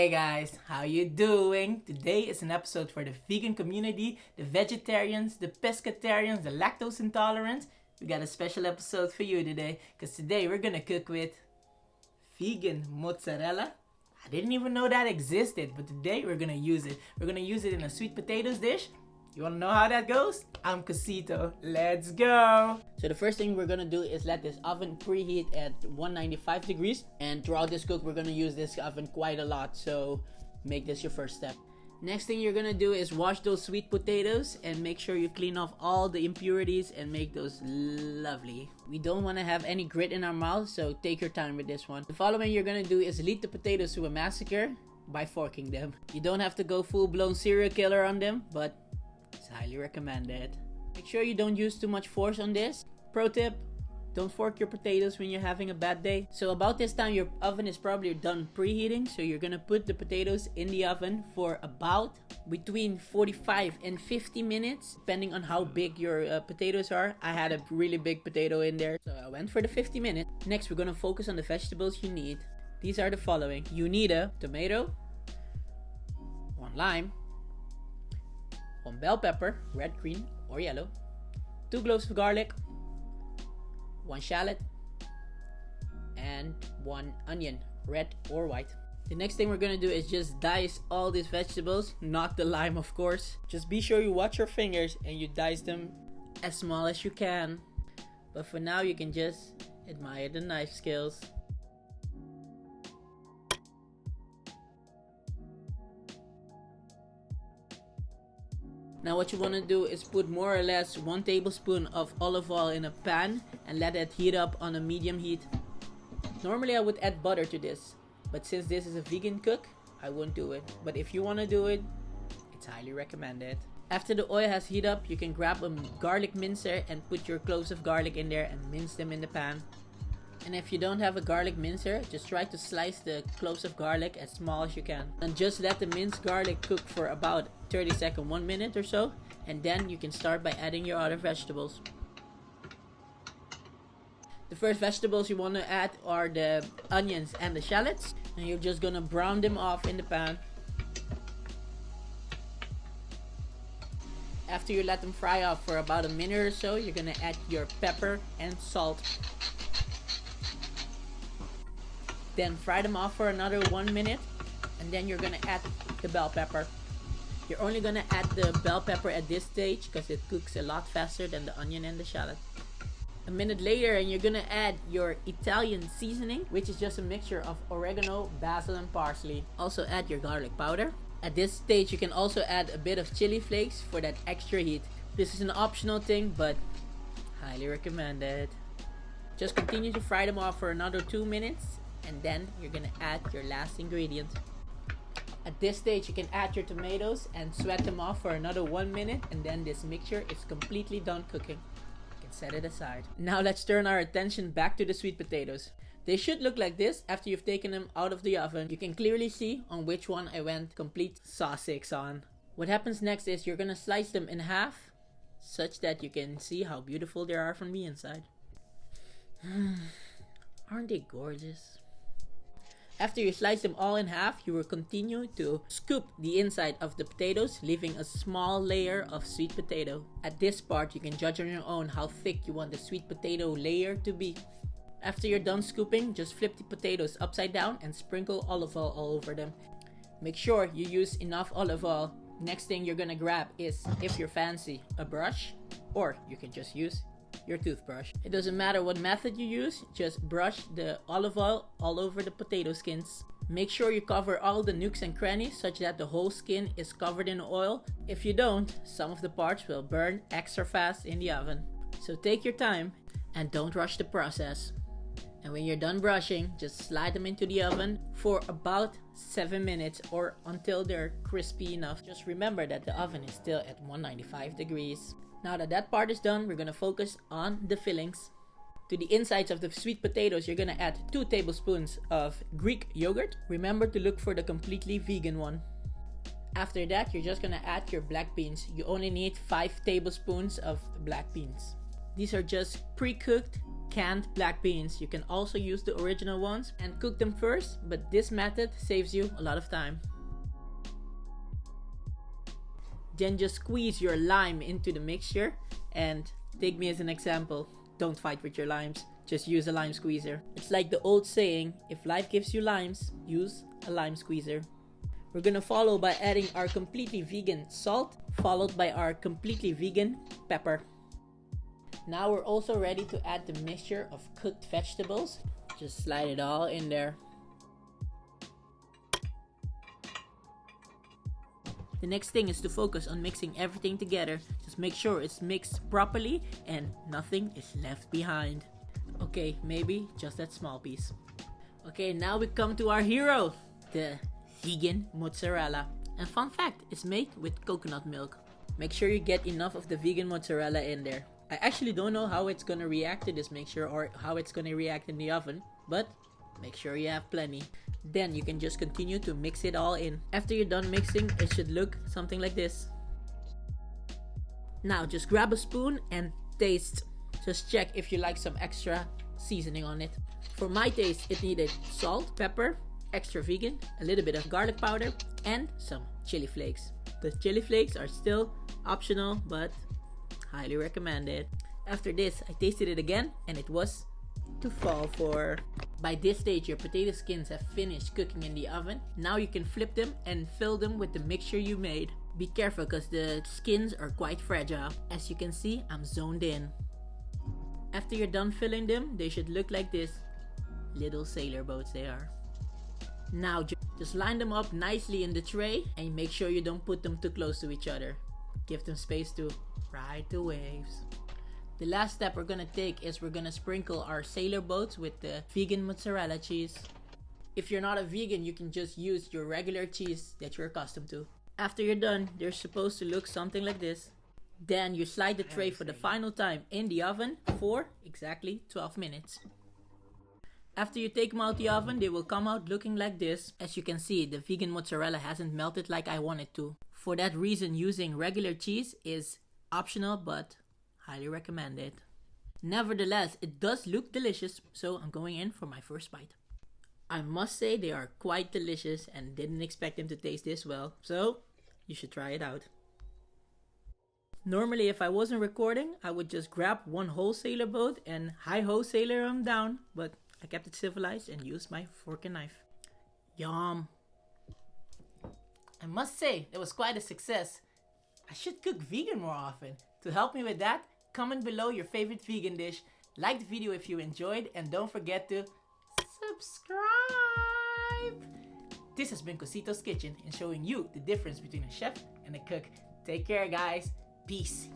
Hey guys, how you doing? Today is an episode for the vegan community, the vegetarians, the pescatarians, the lactose intolerant. We got a special episode for you today because today we're gonna cook with vegan mozzarella. I didn't even know that existed, but today we're gonna use it. We're gonna use it in a sweet potatoes dish. You wanna know how that goes? I'm Cosito. Let's go! So the first thing we're gonna do is let this oven preheat at 195 degrees. And throughout this cook, we're gonna use this oven quite a lot. So make this your first step. Next thing you're gonna do is wash those sweet potatoes and make sure you clean off all the impurities and make those lovely. We don't wanna have any grit in our mouth, so take your time with this one. The following you're gonna do is lead the potatoes to a massacre by forking them. You don't have to go full-blown serial killer on them, but it's highly recommended. Make sure you don't use too much force on this. Pro tip, don't fork your potatoes when you're having a bad day. So about this time your oven is probably done preheating, so you're gonna put the potatoes in the oven for about between 45 and 50 minutes depending on how big your potatoes are. I had a really big potato in there, so I went for the 50 minutes. Next we're gonna focus on the vegetables you need. These are the following. You need a tomato, 1 lime, 1 bell pepper, red, green, or yellow, 2 cloves of garlic, 1 shallot, and 1 onion, red or white. The next thing we're gonna do is just dice all these vegetables, not the lime of course. Just be sure you watch your fingers and you dice them as small as you can. But for now you can just admire the knife skills. Now what you want to do is put more or less 1 tablespoon of olive oil in a pan and let it heat up on a medium heat. Normally I would add butter to this, but since this is a vegan cook, I won't do it. But if you want to do it, it's highly recommended. After the oil has heated up, you can grab a garlic mincer and put your cloves of garlic in there and mince them in the pan. And if you don't have a garlic mincer, just try to slice the cloves of garlic as small as you can. And just let the minced garlic cook for about 30 seconds, 1 minute or so. And then you can start by adding your other vegetables. The first vegetables you want to add are the onions and the shallots. And you're just gonna brown them off in the pan. After you let them fry off for about a minute or so, you're gonna add your pepper and salt. Then fry them off for another 1 minute, and then you're gonna add the bell pepper. You're only gonna add the bell pepper at this stage because it cooks a lot faster than the onion and the shallot. A minute later and you're gonna add your Italian seasoning, which is just a mixture of oregano, basil and parsley. Also add your garlic powder. At this stage you can also add a bit of chili flakes for that extra heat. This is an optional thing, but highly recommended. Just continue to fry them off for another 2 minutes. And then you're gonna add your last ingredient. At this stage you can add your tomatoes and sweat them off for another 1 minute, and then this mixture is completely done cooking. You can set it aside. Now let's turn our attention back to the sweet potatoes. They should look like this after you've taken them out of the oven. You can clearly see on which one I went complete sausage on. What happens next is you're gonna slice them in half such that you can see how beautiful they are from the inside. Aren't they gorgeous? After you slice them all in half, you will continue to scoop the inside of the potatoes, leaving a small layer of sweet potato. At this part, you can judge on your own how thick you want the sweet potato layer to be. After you're done scooping, just flip the potatoes upside down and sprinkle olive oil all over them. Make sure you use enough olive oil. Next thing you're gonna grab is, if you're fancy, a brush, or you can just use your toothbrush. It doesn't matter what method you use, just brush the olive oil all over the potato skins. Make sure you cover all the nooks and crannies such that the whole skin is covered in oil. If you don't, some of the parts will burn extra fast in the oven. So take your time and don't rush the process. And when you're done brushing, just slide them into the oven for about 7 minutes or until they're crispy enough. Just remember that the oven is still at 195 degrees. Now that part is done, we're gonna focus on the fillings. To the insides of the sweet potatoes, you're gonna add 2 tablespoons of Greek yogurt. Remember to look for the completely vegan one. After that, you're just gonna add your black beans. You only need 5 tablespoons of black beans. These are just pre-cooked canned black beans. You can also use the original ones and cook them first, but this method saves you a lot of time. Then just squeeze your lime into the mixture, and take me as an example. Don't fight with your limes, just use a lime squeezer. It's like the old saying, if life gives you limes, use a lime squeezer. We're gonna follow by adding our completely vegan salt, followed by our completely vegan pepper. Now we're also ready to add the mixture of cooked vegetables. Just slide it all in there. The next thing is to focus on mixing everything together. Just make sure it's mixed properly and nothing is left behind. Okay, maybe just that small piece. Okay, now we come to our hero, the vegan mozzarella. And fun fact, it's made with coconut milk. Make sure you get enough of the vegan mozzarella in there. I actually don't know how it's gonna react to this mixture or how it's gonna react in the oven, but make sure you have plenty. Then you can just continue to mix it all in. After you're done mixing, it should look something like this. Now just grab a spoon and taste. Just check if you like some extra seasoning on it. For my taste, it needed salt, pepper, extra vegan, a little bit of garlic powder, and some chili flakes. The chili flakes are still optional, but highly recommended. After this, I tasted it again, and it was to fall for. By this stage, your potato skins have finished cooking in the oven. Now you can flip them and fill them with the mixture you made. Be careful because the skins are quite fragile. As you can see, I'm zoned in. After you're done filling them, they should look like this. Little sailor boats they are. Now just line them up nicely in the tray and make sure you don't put them too close to each other. Give them space to ride the waves. The last step we're gonna take is we're gonna sprinkle our sailor boats with the vegan mozzarella cheese. If you're not a vegan, you can just use your regular cheese that you're accustomed to. After you're done, they're supposed to look something like this. Then you slide the tray for the final time in the oven for exactly 12 minutes. After you take them out the oven, they will come out looking like this. As you can see, the vegan mozzarella hasn't melted like I want it to. For that reason, using regular cheese is optional, but highly recommended. Nevertheless, it does look delicious, so I'm going in for my first bite. I must say they are quite delicious and didn't expect them to taste this well, so you should try it out. Normally, if I wasn't recording, I would just grab one whole sailor boat and hi-ho sailor them down, but I kept it civilized and used my fork and knife. Yum! I must say, it was quite a success. I should cook vegan more often. To help me with that, comment below your favorite vegan dish, like the video if you enjoyed, and don't forget to subscribe! This has been Cosito's Kitchen and showing you the difference between a chef and a cook. Take care, guys. Peace.